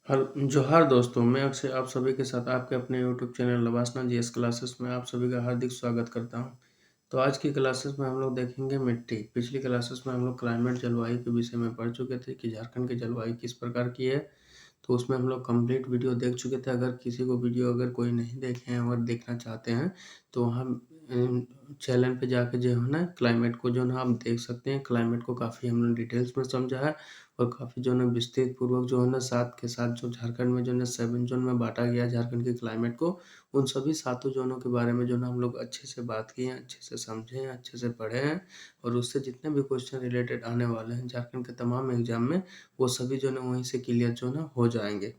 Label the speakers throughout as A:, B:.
A: जोहार दोस्तों, मैं अक्षय आप सभी के साथ आपके अपने यूट्यूब चैनल लवासना जीएस क्लासेस में आप सभी का हार्दिक स्वागत करता हूं। तो आज की क्लासेस में हम लोग देखेंगे मिट्टी। पिछली क्लासेस में हम लोग क्लाइमेट जलवायु के विषय में पढ़ चुके थे कि झारखंड की जलवायु किस प्रकार की है। तो उसमें हम लोग कंप्लीट वीडियो देख चुके थे। अगर किसी को वीडियो अगर कोई नहीं देखे हैं और देखना चाहते हैं तो हम चैनल पे जाके जो है ना क्लाइमेट को जो है ना आप देख सकते हैं। क्लाइमेट को काफ़ी हमने डिटेल्स में समझा है और काफ़ी जो है ना विस्तृत पूर्वक जो है ना 7 के साथ जो झारखंड में जो है ना 7 जोन में बाँटा गया है झारखंड के क्लाइमेट को। उन सभी सातों जोनों के बारे में जो है ना हम लोग अच्छे से बात किए हैं, अच्छे से समझे हैं, अच्छे से पढ़े हैं और उससे जितने भी क्वेश्चन रिलेटेड आने वाले हैं झारखंड के तमाम एग्जाम में, वो सभी जो है ना वहीं से क्लियर जो है ना हो जाएँगे।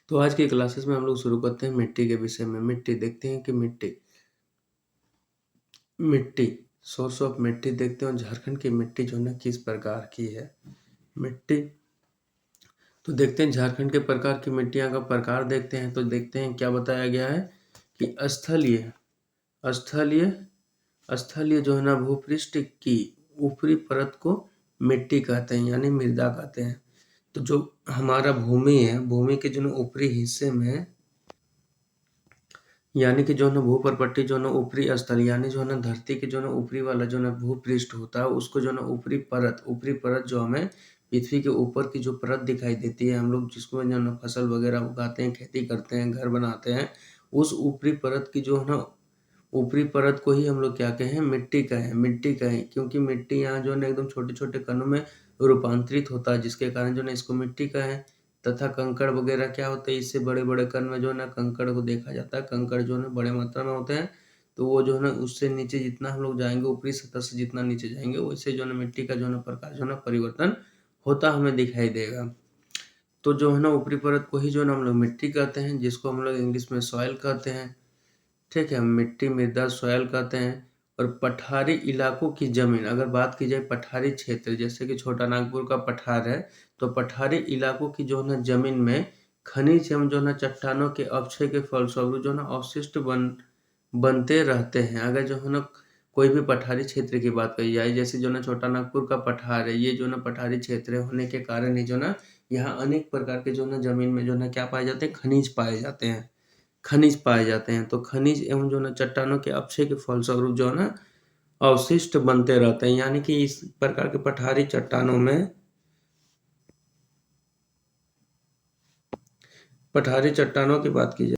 A: तो आज की क्लासेस में हम लोग शुरू करते हैं मिट्टी के विषय में। मिट्टी देखते हैं कि मिट्टी मिट्टी सोर्स ऑफ मिट्टी देखते हैं और झारखंड की मिट्टी जो है ना किस प्रकार की है। मिट्टी तो देखते हैं झारखंड के प्रकार की मिट्टियाँ का प्रकार देखते हैं तो देखते हैं क्या बताया गया है कि स्थलीय स्थलीय जो है ना भूपृष्ठ की ऊपरी परत को मिट्टी कहते हैं यानी मृदा कहते हैं। तो जो हमारा भूमि है, भूमि के जो ना ऊपरी हिस्से में यानी कि जो है ना भूपर्पट्टी जो है ना ऊपरी स्थल यानी जो है ना धरती के जो है ना ऊपरी वाला जो है ना भूपृष्ठ होता है उसको जो है ना ऊपरी परत जो हमें पृथ्वी के ऊपर की जो परत दिखाई देती है, हम लोग जिसको जो है ना फसल वगैरह उगाते हैं, खेती करते हैं, घर बनाते हैं, उस ऊपरी परत की जो है ना ऊपरी परत को ही हम लोग क्या कहें, मिट्टी कहें क्योंकि मिट्टी यहाँ जो है ना एकदम छोटे छोटे कणों में रूपांतरित होता है जिसके कारण जो है ना इसको मिट्टी कहें। तथा कंकड़ वगैरह क्या होते हैं, इससे बड़े बड़े कण में जो है ना कंकड़ को देखा जाता है। कंकड़ जो है ना बड़े मात्रा में होते हैं, तो वो जो है ना उससे नीचे जितना हम लोग जाएंगे, ऊपरी सतह से जितना नीचे जाएंगे वैसे जो है ना मिट्टी का जो है ना प्रकार जो है ना परिवर्तन होता हमें दिखाई देगा। तो जो है ना ऊपरी परत को ही जो है ना हम लोग मिट्टी कहते हैं, जिसको हम लोग इंग्लिश में सॉइल कहते हैं। ठीक है, मिट्टी मृदा सॉइल कहते हैं। और पठारी इलाकों की जमीन, अगर बात की जाए पठारी क्षेत्र जैसे कि छोटा नागपुर का पठार है, तो पठारी इलाकों की जो है ना जमीन में खनिज एवं जो है ना चट्टानों के अपक्षय के फलस्वरूप जो है ना अवशिष्ट बनते रहते हैं। अगर जो है ना कोई भी पठारी क्षेत्र की बात कही जाए, जैसे जो है ना छोटा नागपुर का पठार है, ये जो है ना पठारी क्षेत्र होने के कारण ही जो ना यहाँ अनेक प्रकार के जो है ना जमीन में जो है ना क्या पाए जाते हैं, खनिज पाए जाते हैं। तो खनिज एवं जो है ना चट्टानों के अपक्षय के फलस्वरूप जो है ना अवशिष्ट बनते रहते हैं, यानी कि इस प्रकार के पठारी चट्टानों की बात की जाए,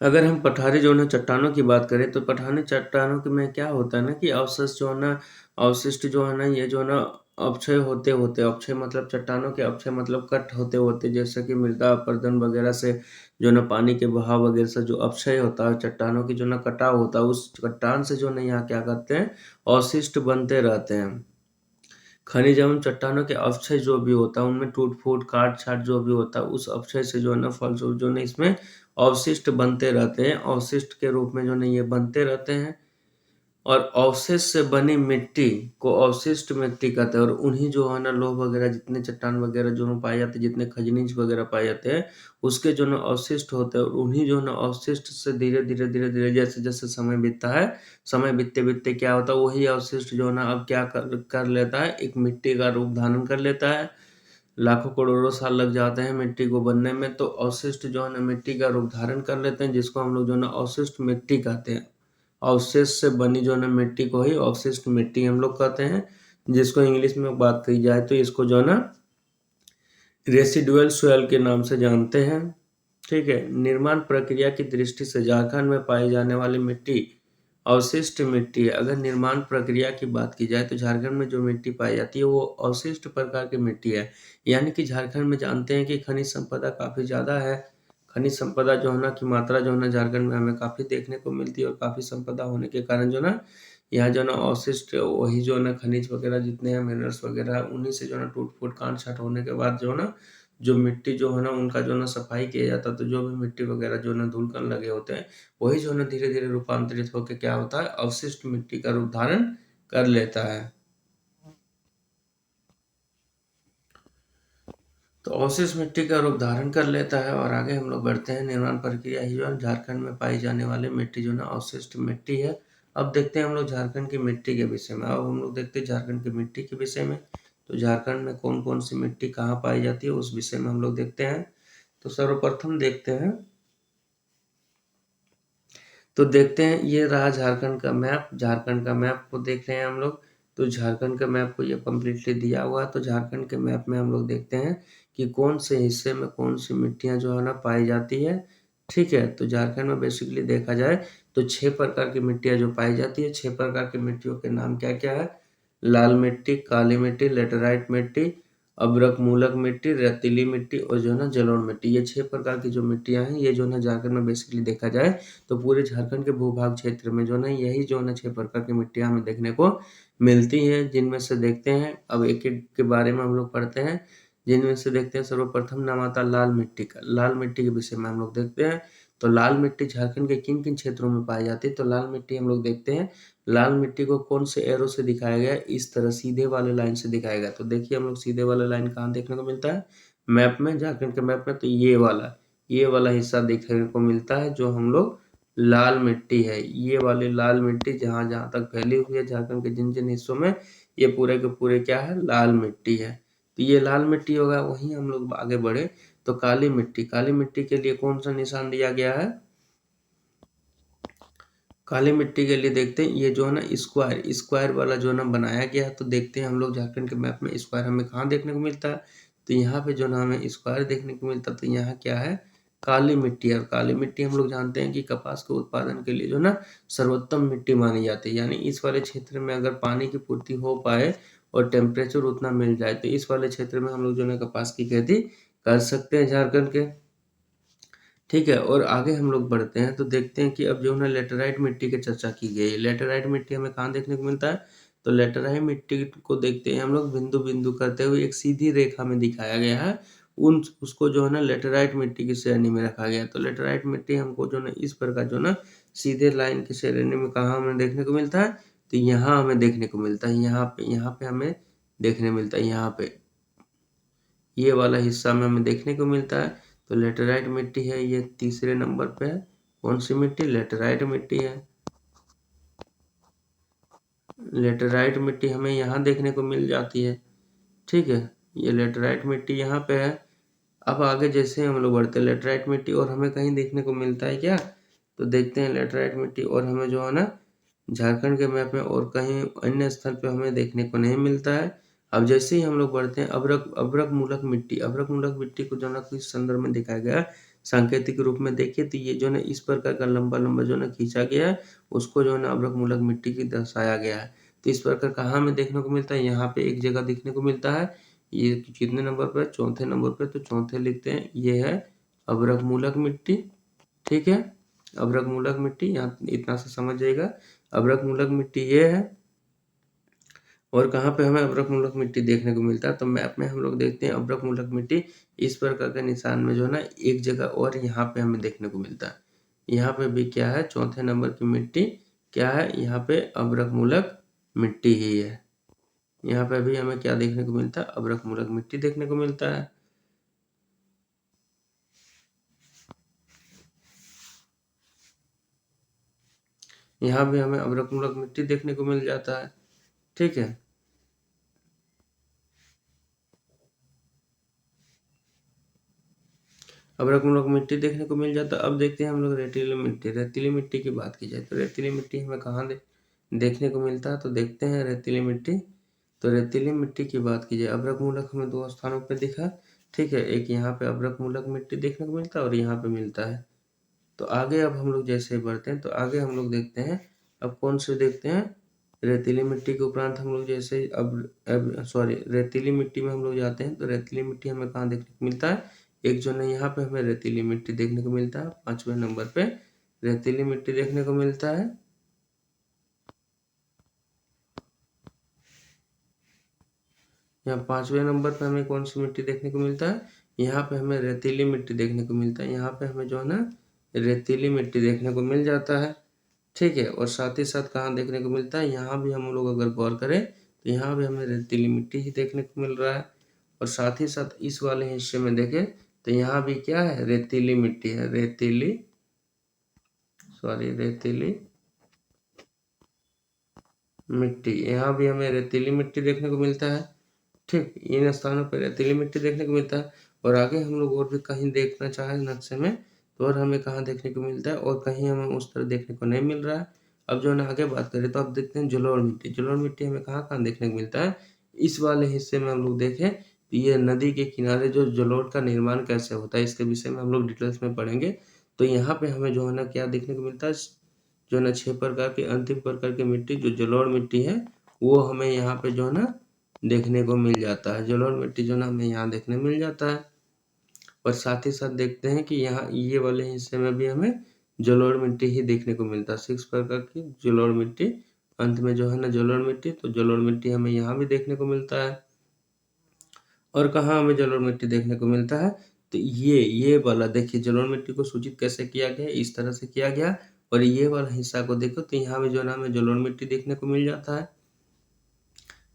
A: अगर हम पठारी जो है ना चट्टानों की बात करें तो पठारी चट्टानों के में क्या होता है ना कि अवशिष्ट जो है ना ये जो है ना अक्षय मतलब चट्टानों के अक्षय मतलब कट होते होते, जैसे कि मृदा अपरदन वगैरह से जो है ना पानी के बहाव वगैरह से जो अक्षय होता है, चट्टानों की जो है ना कटाव होता है, उस चट्टान से जो है ना यहाँ क्या करते हैं, अवशिष्ट बनते रहते हैं। खनिज एवं चट्टानों के अवक्षय जो भी होता है उनमें टूट-फूट, काट-छाट जो भी होता है उस अवक्षय से जो है ना फलस्वरूप जो है ना इसमें अवशिष्ट बनते रहते हैं। अवशिष्ट के रूप में जो है ना ये बनते रहते हैं और अवशेष से बनी मिट्टी को अवशिष्ट मिट्टी कहते हैं। और उन्हीं जो है ना लौह वगैरह जितने चट्टान वगैरह जो है पाए जाते हैं, जितने खनिज वगैरह पाए जाते हैं, उसके जो है ना अवशिष्ट होते हैं और उन्हीं जो है ना अवशिष्ट से धीरे-धीरे जैसे-जैसे समय बीतता है, समय बीतते-बीतते क्या होता है, वही अवशिष्ट जो है ना अब क्या कर लेता है, एक मिट्टी का रूप धारण कर लेता है। लाखों करोड़ों साल लग जाते हैं मिट्टी को बनने में, तो अवशिष्ट जो है ना मिट्टी का रूप धारण कर लेते हैं, जिसको हम लोग जो है ना अवशिष्ट मिट्टी कहते हैं। अवशेष से बनी जो है ना मिट्टी को ही अवशिष्ट मिट्टी हम लोग कहते हैं, जिसको इंग्लिश में बात कही जाए तो इसको जो है ना रेसिडुअल सोयल के नाम से जानते हैं। ठीक है, निर्माण प्रक्रिया की दृष्टि से झारखंड में पाई जाने वाली मिट्टी अवशिष्ट मिट्टी है। अगर निर्माण प्रक्रिया की बात की जाए तो झारखंड में जो मिट्टी पाई जाती है वो अवशिष्ट प्रकार की मिट्टी है, यानी कि झारखंड में जानते हैं कि खनिज संपदा काफ़ी ज़्यादा है। खनिज संपदा जो है ना की मात्रा जो है ना झारखंड में हमें काफ़ी देखने को मिलती है और काफ़ी संपदा होने के कारण जो है ना यहाँ जो है ना अवशिष्ट वही जो है ना खनिज वगैरह जितने हैं, मिनरल्स वगैरह, उन्हीं से जो है ना टूट-फूट, काट-छाँट होने के बाद जो है ना जो मिट्टी जो है ना उनका जो है ना सफाई किया जाता है, तो जो भी मिट्टी वगैरह जो है ना धूल-कण लगे होते हैं, वही जो है ना धीरे-धीरे रूपांतरित होके क्या होता है, अवशिष्ट मिट्टी का रूप धारण कर लेता है। तो अवशिष्ट मिट्टी का रूप धारण कर लेता है और आगे हम लोग बढ़ते हैं। निर्माण प्रक्रिया ही जो है झारखंड में पाई जाने वाली मिट्टी जो है ना अवशिष्ट मिट्टी है। अब देखते हैं हम लोग झारखंड की मिट्टी के विषय में। अब हम लोग देखते हैं झारखंड की मिट्टी के विषय में। तो झारखंड में कौन कौन सी मिट्टी कहाँ पाई जाती है उस विषय में हम लोग देखते हैं। तो सर्वप्रथम देखते हैं ये रहा झारखंड का मैप। झारखंड का मैप को देख रहे हैं हम लोग। तो झारखंड के मैप को ये कम्प्लीटली दिया हुआ है। तो झारखंड के मैप में हम लोग देखते हैं कि कौन से हिस्से में कौन सी मिट्टियाँ जो है ना पाई जाती है। ठीक है, तो झारखंड में बेसिकली देखा जाए तो 6 प्रकार की मिट्टियाँ जो पाई जाती है। 6 प्रकार की मिट्टियों के नाम क्या-क्या है? लाल मिट्टी, काली मिट्टी, लेटेराइट मिट्टी, अभ्रक मूलक मिट्टी, रेतीली मिट्टी और जो है ना जलोढ़ मिट्टी। ये 6 प्रकार की जो मिट्टियाँ हैं ये जो है ना झारखंड में बेसिकली देखा जाए तो पूरे झारखंड के भूभाग क्षेत्र में जो है ना यही जो है ना 6 प्रकार की मिट्टियाँ हमें देखने को मिलती हैं। जिनमें से देखते हैं अब एक-एक के बारे में हम लोग पढ़ते हैं। जिनमें से देखते हैं सर्वप्रथम नाम आता है लाल मिट्टी का। लाल मिट्टी के विषय में हम लोग देखते हैं। तो लाल मिट्टी झारखंड के किन-किन क्षेत्रों में पाई जाती है? तो लाल मिट्टी हम लोग देखते हैं। लाल मिट्टी को कौन से एरो से दिखाया गया है? इस तरह सीधे वाले लाइन से दिखाया गया है। तो देखिए हम लोग सीधे वाला लाइन कहाँ देखने को मिलता है? मैप में, झारखंड के मैप में। तो ये वाला हिस्सा देखने को मिलता है जो हम लोग लाल मिट्टी है। ये वाली लाल मिट्टी जहाँ-जहाँ तक फैली हुई है झारखंड के जिन-जिन हिस्सों में ये पूरे के पूरे क्या है? लाल मिट्टी है। तो ये लाल मिट्टी होगा। वहीं हम लोग आगे बढ़े तो काली मिट्टी। काली मिट्टी के लिए कौन सा निशान दिया गया है? काली मिट्टी के लिए देखते हैं ये जो है ना स्क्वायर वाला जो है ना बनाया गया है। तो देखते हैं हम लोग झारखंड के मैप में स्क्वायर हमें कहाँ देखने को मिलता है? तो यहाँ पे जो ना हमें स्क्वायर देखने को मिलता है। तो यहाँ क्या है? काली मिट्टी है। और काली मिट्टी हम लोग जानते हैं कि कपास के उत्पादन के लिए जो ना सर्वोत्तम मिट्टी मानी जाती है। यानी इस वाले क्षेत्र में अगर पानी की पूर्ति हो पाए और टेम्परेचर उतना मिल जाए तो इस वाले क्षेत्र में हम लोग जो है कपास की खेती कर सकते हैं झारखंड के। ठीक है, और आगे हम लोग बढ़ते हैं तो देखते हैं कि अब जो है ना लेटेराइट मिट्टी की चर्चा की गई है। लेटेराइट मिट्टी हमें कहाँ देखने को मिलता है? तो लेटेराइट मिट्टी को देखते हैं हम लोग बिंदु-बिंदु करते हुए एक सीधी रेखा में दिखाया गया है। उन उसको जो है ना लेटेराइट मिट्टी की श्रेणी में रखा गया है। तो लेटेराइट मिट्टी हमको जो है ना इस प्रकार जो है ना सीधे लाइन की श्रेणी में कहाँ हमें देखने को मिलता है? तो यहाँ हमें देखने को मिलता है। यहाँ पे हमें देखने मिलता है, यहाँ पे। ये वाला हिस्सा में हमें देखने को मिलता है। तो लेटेराइट मिट्टी है, ये तीसरे नंबर पे है। कौन सी मिट्टी? लेटेराइट मिट्टी है। लेटेराइट मिट्टी हमें यहाँ देखने को मिल जाती है। ठीक है, ये लेटेराइट मिट्टी यहाँ पे है। अब आगे जैसे हम लोग बढ़ते हैं लेटेराइट मिट्टी और हमें कहीं देखने को मिलता है क्या? तो देखते हैं लेटेराइट मिट्टी और हमें जो है ना झारखंड के मैप में और कहीं अन्य स्थल पे हमें देखने को नहीं मिलता है। अब जैसे ही हम लोग बढ़ते हैं अभ्रक मूलक मिट्टी। अभ्रक मूलक मिट्टी को जो है ना किस संदर्भ में दिखाया गया है? सांकेतिक रूप में देखिए तो ये जो है ना इस प्रकार का लंबा-लंबा जो है ना खींचा गया है, उसको जो है ना अभ्रक मूलक मिट्टी की दर्शाया गया है। तो इस प्रकार कहाँ हमें देखने को मिलता है? यहाँ पे एक जगह देखने को मिलता है। ये कितने नंबर पे है? चौथे नंबर पे। तो चौथे लिखते हैं, ये है अभ्रक मूलक मिट्टी। ठीक है, अभ्रक मूलक मिट्टी यहाँ इतना सा समझ जाइएगा। अभ्रक मूलक मिट्टी ये है। और कहाँ पे हमें अभ्रक मूलक मिट्टी देखने को मिलता है? तो मैप में हम लोग देखते हैं अभ्रक मूलक मिट्टी इस प्रकार के निशान में जो है ना एक जगह और यहाँ पे हमें देखने को मिलता है। यहाँ पे भी क्या है? चौथे नंबर की मिट्टी क्या है? यहाँ पे अभ्रक मूलक मिट्टी ही है। यहाँ पे भी हमें क्या देखने को मिलता है? अभ्रक मूलक मिट्टी देखने को मिलता है। यहाँ भी हमें अभ्रक मूलक मिट्टी देखने को मिल जाता है। ठीक है, अभ्रक मूलक मिट्टी देखने को मिल जाता है। अब देखते हैं हम लोग रेतीली मिट्टी। रेतीली मिट्टी की बात की जाए तो रेतीली मिट्टी हमें कहाँ देखने को मिलता है? तो देखते हैं रेतीली मिट्टी। तो रेतीली मिट्टी की बात की जाए, अभ्रक मूलक हमें 2 स्थानों पे दिखा। ठीक है, एक यहाँ पे अभ्रक मूलक मिट्टी देखने को मिलता है और यहाँ पे मिलता है। तो आगे अब हम लोग जैसे बढ़ते हैं तो आगे हम लोग देखते हैं अब कौन से देखते हैं? रेतीली मिट्टी के उपरांत हम लोग जैसे अब सॉरी रेतीली मिट्टी में हम लोग जाते हैं तो रेतीली मिट्टी हमें कहाँ देखने को मिलता है? एक जो है यहाँ पे हमें रेतीली मिट्टी देखने को मिलता है। 5वें नंबर पे रेतीली मिट्टी देखने को मिलता है। यहाँ 5वें नंबर पे हमें कौन सी मिट्टी देखने को मिलता है? यहाँ पे हमें रेतीली मिट्टी देखने को मिलता है। यहाँ पे हमें जो है ना रेतीली मिट्टी देखने को मिल जाता है। ठीक है, और साथ ही साथ कहाँ देखने को मिलता है? यहाँ भी हम लोग अगर गौर करें तो यहाँ भी हमें रेतीली मिट्टी ही देखने को मिल रहा है। और साथ ही साथ इस वाले हिस्से में देखें तो यहाँ भी क्या है? रेतीली मिट्टी है। रेतीली मिट्टी। यहाँ भी हमें रेतीली मिट्टी देखने को मिलता है। ठीक, इन स्थानों पर रेतीली मिट्टी देखने को मिलता है। और आगे हम लोग और भी कहीं देखना चाहें नक्शे में, तो और हमें कहाँ देखने को मिलता है, और कहीं हमें उस तरह देखने को नहीं मिल रहा है। अब जो है ना आगे बात करें तो अब देखते हैं जलोढ़ मिट्टी। जलोढ़ मिट्टी हमें कहाँ-कहाँ देखने को मिलता है। इस वाले हिस्से में हम लोग देखें, तो ये नदी के किनारे जो जलोढ़ का निर्माण कैसे होता है, इसके विषय में हम लोग डिटेल्स में पढ़ेंगे। तो यहाँ पे हमें जो है ना क्या देखने को मिलता है, जो है ना 6 प्रकार की अंतिम प्रकार की मिट्टी जो जलोढ़ मिट्टी है, वो हमें यहाँ पे जो है ना देखने को मिल जाता है। जलोढ़ मिट्टी जो है ना हमें यहाँ देखने मिल जाता है। और साथ ही साथ देखते हैं कि यहाँ ये वाले हिस्से में भी हमें जलोढ़ मिट्टी ही देखने को मिलता है। 6 प्रकार की जलोढ़ मिट्टी, अंत में जो है ना जलोढ़ मिट्टी, तो जलोढ़ मिट्टी हमें यहाँ भी देखने को मिलता है। और कहाँ हमें जलोढ़ मिट्टी देखने को मिलता है, तो ये वाला देखिए जलोढ़ मिट्टी को सूचित कैसे किया गया है, इस तरह से किया गया। और ये वाला हिस्सा को देखो तो यहाँ पे जो है ना हमें जलोढ़ मिट्टी देखने को मिल जाता है।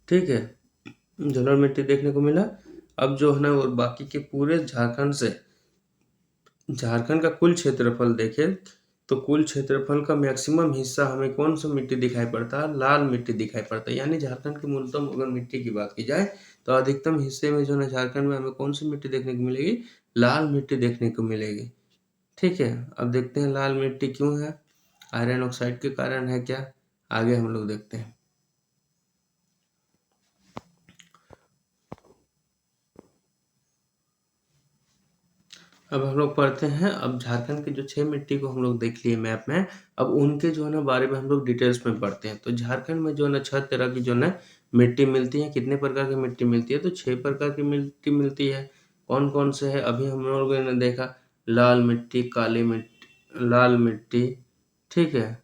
A: ठीक है, जलोढ़ मिट्टी देखने को मिला। अब जो है ना और बाकी के पूरे झारखंड का कुल क्षेत्रफल देखें, तो कुल क्षेत्रफल का मैक्सिमम हिस्सा हमें कौन सा मिट्टी दिखाई पड़ता है, लाल मिट्टी दिखाई पड़ता है। यानी झारखंड की मूलतः अगर मिट्टी की बात की जाए, तो अधिकतम हिस्से में जो है ना झारखंड में हमें कौन सी मिट्टी देखने को मिलेगी, लाल मिट्टी देखने को मिलेगी। ठीक है, अब देखते हैं लाल मिट्टी क्यों है, आयरन ऑक्साइड के कारण है क्या, आगे हम लोग देखते हैं। अब हम लोग पढ़ते हैं, अब झारखंड की जो 6 मिट्टी को हम लोग देख लिए मैप में, अब उनके जो है ना बारे में हम लोग डिटेल्स में पढ़ते हैं। तो झारखंड में जो है ना 6 तरह की जो है ना मिट्टी मिलती है। कितने प्रकार की मिट्टी मिलती है, तो 6 प्रकार की मिट्टी मिलती है। कौन-कौन से है, अभी हम लोगों ने देखा, लाल मिट्टी, काली मिट्टी, लाल मिट्टी, ठीक है,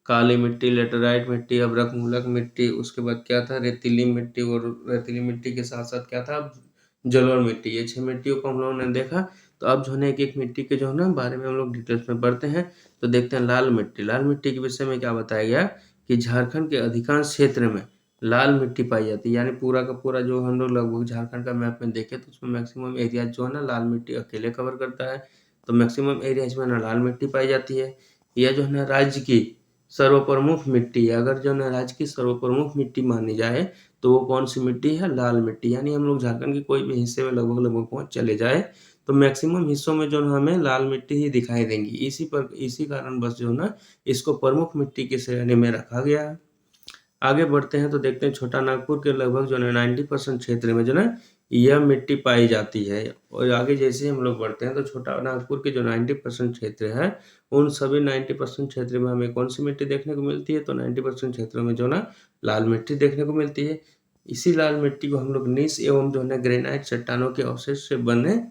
A: काली मिट्टी, लेटेराइट मिट्टी, अभ्रकमूलक मिट्टी, उसके बाद क्या था, रेतीली मिट्टी, और रेतीली मिट्टी के साथ-साथ क्या था, जलोढ़ मिट्टी। ये 6 मिट्टियों को हम लोगों ने देखा। तो अब जो है ना एक-एक मिट्टी के जो है ना बारे में हम लोग डिटेल्स में पढ़ते हैं। तो देखते हैं लाल मिट्टी। लाल मिट्टी के विषय में क्या बताया गया कि झारखंड के अधिकांश क्षेत्र में लाल मिट्टी पाई जाती है। यानी पूरा का पूरा जो हम लोग लगभग झारखंड का मैप में देखें, तो उसमें मैक्सिमम एरिया जो है ना लाल मिट्टी अकेले कवर करता है। तो मैक्सिमम एरियाज में ना लाल मिट्टी पाई जाती है। यह जो है ना राज्य की सर्वप्रमुख मिट्टी है। अगर जो है ना राज्य की सर्वप्रमुख मिट्टी मानी जाए, तो वो कौन-सी मिट्टी है, लाल मिट्टी। यानी हम लोग झारखंड के कोई भी हिस्से में लगभग-लगभग पहुँच चले जाएँ, तो मैक्सिमम हिस्सों में जो है हमें लाल मिट्टी ही दिखाई देंगी। इसी कारणवश जो है ना इसको प्रमुख मिट्टी की श्रेणी में रखा गया है। आगे बढ़ते हैं तो देखते हैं छोटा नागपुर के लगभग जो है 90% क्षेत्र में जो है यह मिट्टी पाई जाती है। और आगे जैसे हम लोग बढ़ते हैं तो छोटा नागपुर के जो 90% क्षेत्र है, उन सभी 90% क्षेत्र में हमें कौन सी मिट्टी देखने को मिलती है, तो 90% क्षेत्रों में जो ना लाल मिट्टी देखने को मिलती है। इसी लाल मिट्टी को हम लोग नीस एवं जो है ना ग्रेनाइट चट्टानों के अवशेष से बने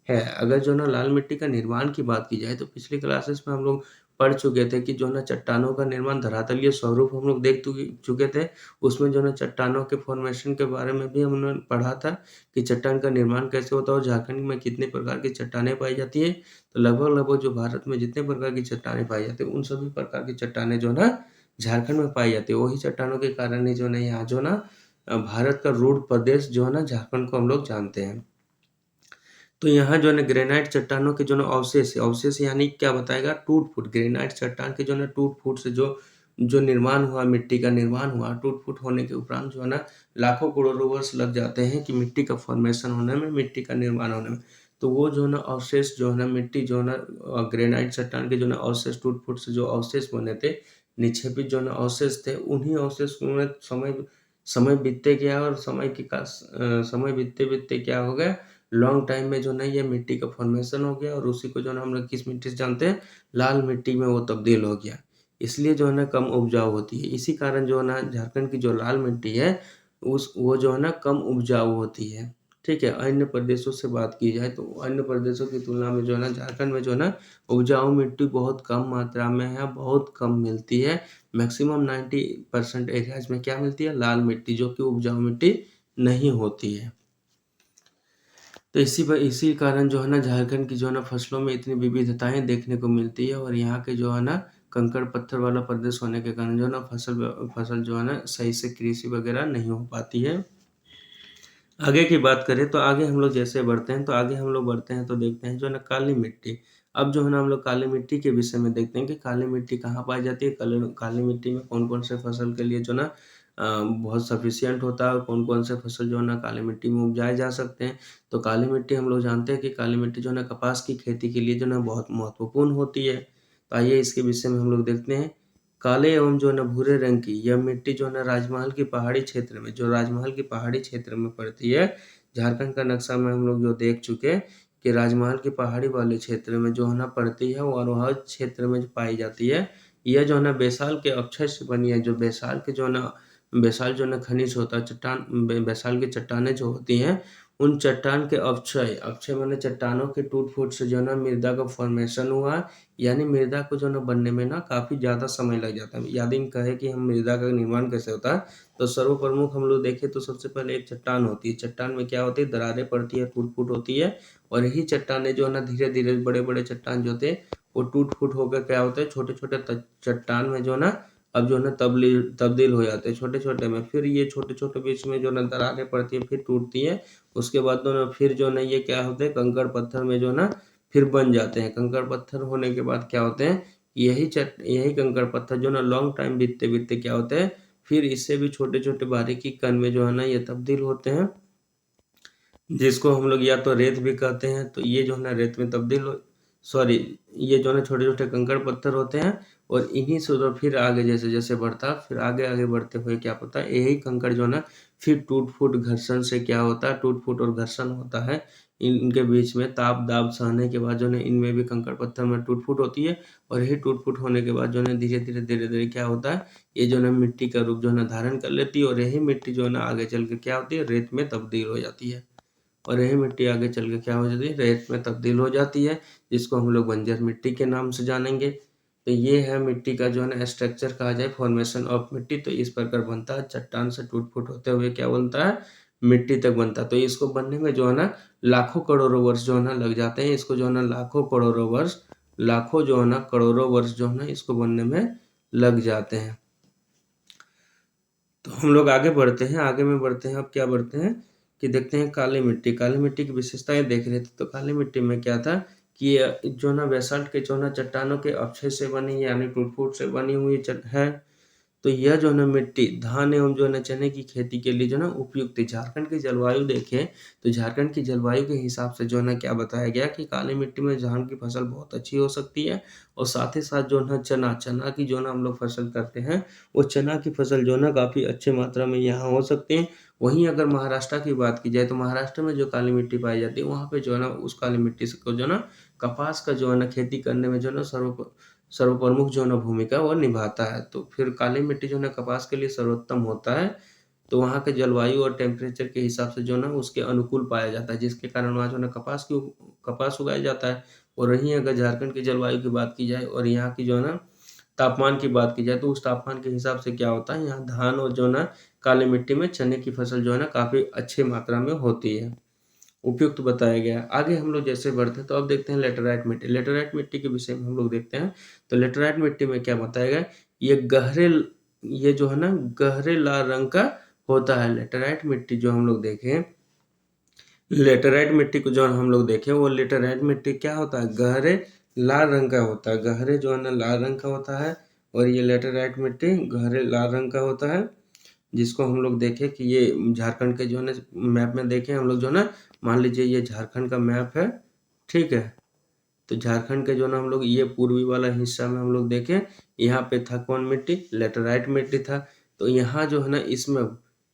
A: है। अगर जो ना लाल मिट्टी का निर्माण की बात की जाए, तो पिछली क्लासेस में हम लोग पढ़ चुके थे कि जो ना चट्टानों का निर्माण धरातलीय स्वरूप हम लोग देख चुके थे। उसमें जो ना चट्टानों के फॉर्मेशन के बारे में भी हमने पढ़ा था कि चट्टान का निर्माण कैसे होता है और झारखंड में कितने प्रकार की चट्टानें पाई जाती है। तो लगभग-लगभग जो भारत में जितने प्रकार की चट्टानें पाई जाती है, उन सभी प्रकार की चट्टानें जो है ना झारखंड में पाई जाती है। वही चट्टानों के कारण ही जो ना यहाँ जो ना भारत का रूढ़ प्रदेश जो है ना झारखंड को हम लोग जानते हैं। तो यहाँ जो है ना ग्रेनाइट चट्टानों के जो ना अवशेष यानी क्या बताएगा, टूट-फूट, ग्रेनाइट चट्टान के जो ना टूट-फूट से जो जो निर्माण हुआ, मिट्टी का निर्माण हुआ, टूट-फूट होने के उपरांत जो है ना लाखों करोड़ों वर्ष लग जाते हैं कि मिट्टी का फॉर्मेशन होने में, मिट्टी का निर्माण होने में। तो वो जो ना अवशेष जो है ना मिट्टी जो है ना ग्रेनाइट चट्टान के जो ना अवशेष, टूट-फूट से जो अवशेष बने थे, निक्षेपित जो ना अवशेष थे, उन्हीं अवशेषों में समय समय बीतते गया और समय बीतते-बीतते क्या हो गया, लॉन्ग टाइम में जो ना ये मिट्टी का फॉर्मेशन हो गया और उसी को जो ना हम लोग किस मिट्टी से जानते हैं, लाल मिट्टी में वो तब्दील हो गया। इसलिए जो है ना कम उपजाऊ होती है। इसी कारण जो है ना झारखंड की जो लाल मिट्टी है, उस वो जो है ना कम उपजाऊ होती है। ठीक है? अन्य प्रदेशों से बात की जाए तो अन्य प्रदेशों की तुलना में जो है ना झारखंड में जो है ना उपजाऊ मिट्टी बहुत कम मात्रा में है, बहुत कम मिलती है। मैक्सिमम 90% एरियाज़ में क्या मिलती है, लाल मिट्टी, जो कि उपजाऊ मिट्टी नहीं होती है। तो इसी कारण जो है ना झारखंड की जो है ना फसलों में इतनी विविधताएँ देखने को मिलती है और यहाँ के जो है ना कंकड़ पत्थर वाला प्रदेश होने के कारण जो है ना फसल जो है ना सही से कृषि वगैरह नहीं हो पाती है। आगे की बात करें तो आगे हम लोग जैसे बढ़ते हैं, तो आगे हम लोग बढ़ते हैं तो देखते हैं जो है ना काली मिट्टी। अब जो है ना हम लोग काली मिट्टी के विषय में देखते हैं कि काली मिट्टी कहाँ पाई जाती है, काली काली मिट्टी में कौन-कौन से फसल के लिए जो ना बहुत सफिशिएंट होता है और कौन-कौन से फसल जो है ना काली मिट्टी में उपजाए जा सकते हैं। तो काली मिट्टी हम लोग जानते हैं कि काली मिट्टी जो है ना कपास की खेती के लिए जो है ना बहुत महत्वपूर्ण होती है। तो आइए इसके विषय में हम लोग देखते हैं। काले एवं जो है ना भूरे रंग की यह मिट्टी जो है ना राजमहल की पहाड़ी क्षेत्र में जो राजमहल की पहाड़ी क्षेत्र में पड़ती है। झारखंड का नक्शा में हम लोग जो देख चुके कि राजमहल की पहाड़ी वाले क्षेत्र में जो है ना पड़ती है और वह क्षेत्र में जो पाई जाती है। यह जो है ना बेसाल के अक्षय से बनी है। जो बेसाल के जो है ना बेसाल जो है ना खनिज होता है चट्टान बेसाल की चट्टानें जो होती हैं उन चट्टान के अक्षय अक्षय माने चट्टानों के टूट-फूट से जो है ना मृदा का फॉर्मेशन हुआ। यानी मृदा को जो है ना बनने में ना काफ़ी ज़्यादा समय लग जाता है। यदि हम कहें कि हम मृदा का निर्माण कैसे होता है, तो सर्वप्रमुख हम लोग देखें तो सबसे पहले एक चट्टान होती है। चट्टान में क्या होती है, दरारें पड़ती है, टूट-फूट होती है और यही चट्टानें जो है ना धीरे-धीरे बड़े-बड़े चट्टान जो होते हैं, वो टूट-फूट होकर क्या होता है छोटे-छोटे चट्टान में जो है ना अब जो है ना तब्दील हो जाते हैं छोटे-छोटे में। फिर ये छोटे-छोटे बीच में जो है ना दरारें पड़ती है, फिर टूटती हैं। उसके बाद जो है ना फिर जो है ना ये क्या होते हैं कंकड़ पत्थर में जो है ना फिर बन जाते हैं। कंकड़ पत्थर होने के बाद क्या होते हैं, यही कंकड़ पत्थर जो है ना लॉन्ग टाइम बीतते-बीतते क्या होते हैं, फिर इससे भी छोटे-छोटे बारीकी कण में जो है ना ये तब्दील होते हैं, जिसको हम लोग या तो रेत भी कहते हैं। तो ये जो है ना रेत में तब्दील हो सॉरी ये जो है ना छोटे-छोटे कंकड़ पत्थर होते हैं और इन्हीं से उधर फिर आगे जैसे-जैसे बढ़ता है, फिर आगे-आगे बढ़ते हुए क्या होता है, यही कंकड़ जो है ना फिर टूट-फूट घर्षण से क्या होता है, टूट-फूट और घर्षण होता है। इनके बीच में ताप-दाब सहने के बाद जो है ना इनमें भी कंकड़ पत्थर में टूट-फूट होती है और यही टूट-फूट होने के बाद जो है ना धीरे-धीरे क्या होता है, ये जो है ना मिट्टी का रूप जो है ना धारण कर लेती है और यही मिट्टी जो है ना आगे चल के क्या होती है, रेत में तब्दील हो जाती है। और यही मिट्टी आगे चल के क्या हो जाती है, रेत में तब्दील हो जाती है, जिसको हम लोग बंजर मिट्टी के नाम से जानेंगे। तो ये है मिट्टी का जो है ना स्ट्रक्चर कहा जाए, फॉर्मेशन ऑफ मिट्टी। तो इस प्रकार बनता है, चट्टान से टूट-फूट होते हुए क्या बनता है, मिट्टी तक बनता है। तो इसको बनने में जो है ना लाखों करोड़ों वर्ष जो है ना लग जाते हैं। इसको जो है ना लाखों जो है ना करोड़ों वर्ष जो है ना इसको बनने में लग जाते हैं। तो हम लोग आगे बढ़ते हैं, आगे में बढ़ते हैं। अब क्या बढ़ते हैं कि देखते हैं काली मिट्टी की विशेषताएं देख रहे थे। तो काली मिट्टी में क्या था कि ये जो ना बेसाल्ट के जो ना चट्टानों के अक्षय से बनी यानी टूट-फूट से बनी हुई है। तो यह जो है ना मिट्टी धान एवं जो है ना चने की खेती के लिए जो है ना उपयुक्त है। झारखंड की जलवायु देखें तो झारखंड की जलवायु के हिसाब से जो है ना क्या बताया गया कि काली मिट्टी में धान की फसल बहुत अच्छी हो सकती है और साथ ही साथ जो है ना चना की जो है ना हम लोग फसल करते हैं, वो चना की फसल जो है ना काफ़ी अच्छे मात्रा में यहाँ हो सकती है। वहीं अगर महाराष्ट्र की बात की जाए तो महाराष्ट्र में जो काली मिट्टी पाई जाती है, वहाँ पे जो है ना उस काली मिट्टी से को जो है ना कपास का जो है ना खेती करने में जो है ना सर्वप्रमुख जो है ना भूमिका वो निभाता है। तो फिर काली मिट्टी जो है ना कपास के लिए सर्वोत्तम होता है। तो वहाँ के जलवायु और टेम्परेचर के हिसाब से जो है ना उसके अनुकूल पाया जाता है, जिसके कारण वहाँ जो है ना कपास उगाया जाता है। और वहीं अगर झारखंड की जलवायु की बात की जाए और यहाँ की जो है ना तापमान की बात की जाए तो उस तापमान के हिसाब से क्या होता है, यहाँ धान और जो है ना काली मिट्टी में चने की फसल जो है ना काफ़ी अच्छी मात्रा में होती है। उपयुक्त बताया गया है। आगे हम लोग जैसे बढ़ते हैं तो अब देखते हैं लेटेराइट मिट्टी। लेटेराइट मिट्टी के विषय में हम लोग देखते हैं। तो लेटेराइट मिट्टी में क्या बताया गया है, ये जो है ना गहरे लाल रंग का होता है। लेटेराइट मिट्टी को जो हम लोग देखें वो लेटेराइट मिट्टी क्या होता है, गहरे लाल रंग का होता है। गहरे जो है ना लाल रंग का होता है और ये लेटेराइट मिट्टी गहरे लाल रंग का होता है। जिसको हम लोग देखें कि ये झारखंड के जो है ना मैप में देखें हम लोग जो है ना, मान लीजिए ये झारखंड का मैप है, ठीक है। तो झारखंड के जो ना हम लोग ये पूर्वी वाला हिस्सा में हम लोग देखें, यहाँ पे था कौन मिट्टी, लेटेराइट मिट्टी था। तो यहाँ जो है ना इसमें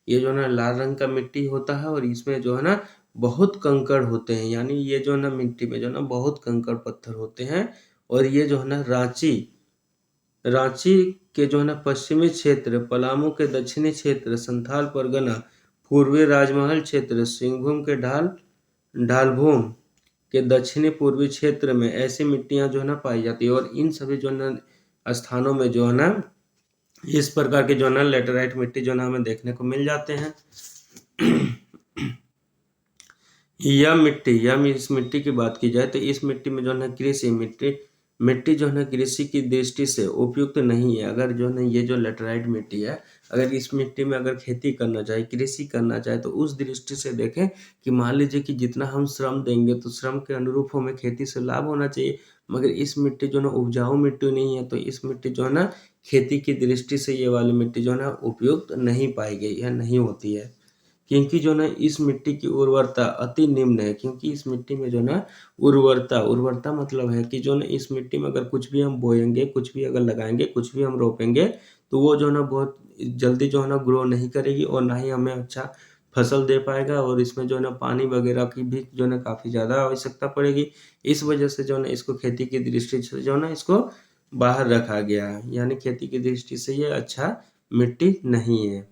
A: ये जो है ना लाल रंग का मिट्टी होता है और इसमें जो है ना बहुत कंकड़ होते हैं। यानी ये जो है ना मिट्टी में जो है ना बहुत कंकड़ पत्थर होते हैं। और ये जो है ना रांची के जो है ना पश्चिमी क्षेत्र, पलामू के दक्षिणी क्षेत्र, संथाल परगना, पूर्वी राजमहल क्षेत्र, सिंहभूम के ढालभूम के दक्षिणी पूर्वी क्षेत्र में ऐसी मिट्टियां जो है ना पाई जाती है। और इन सभी जो है ना स्थानों में जो है ना इस प्रकार के जो है ना लेटेराइट मिट्टी जो है ना हमें देखने को मिल जाते हैं। इस मिट्टी की बात की जाए तो इस मिट्टी में जो है ना मिट्टी जो है ना कृषि की दृष्टि से उपयुक्त नहीं है। अगर जो है ना ये जो लेटेराइट मिट्टी है, अगर इस मिट्टी में अगर खेती करना चाहे, कृषि करना चाहे तो उस दृष्टि से देखें कि मान लीजिए कि जितना हम श्रम देंगे तो श्रम के अनुरूप हमें खेती से लाभ होना चाहिए। मगर इस मिट्टी जो है ना उपजाऊ मिट्टी नहीं है, तो इस मिट्टी जो है ना खेती की दृष्टि से ये वाली मिट्टी जो है ना उपयुक्त नहीं पाई गई है, नहीं होती है। क्योंकि जो है ना इस मिट्टी की उर्वरता अति निम्न है, क्योंकि इस मिट्टी में जो है ना उर्वरता मतलब है कि जो है ना इस मिट्टी में अगर कुछ भी हम बोएंगे, कुछ भी अगर लगाएंगे, कुछ भी हम रोपेंगे, तो वो जो है ना बहुत जल्दी जो है ना ग्रो नहीं करेगी और ना ही हमें अच्छा फसल दे पाएगा, और इसमें जो है ना पानी वगैरह की भी जो है ना काफ़ी ज़्यादा आवश्यकता पड़ेगी। इस वजह से जो है ना इसको खेती की दृष्टि से जो है ना इसको बाहर रखा गया है, यानी खेती की दृष्टि से ये अच्छा मिट्टी नहीं है।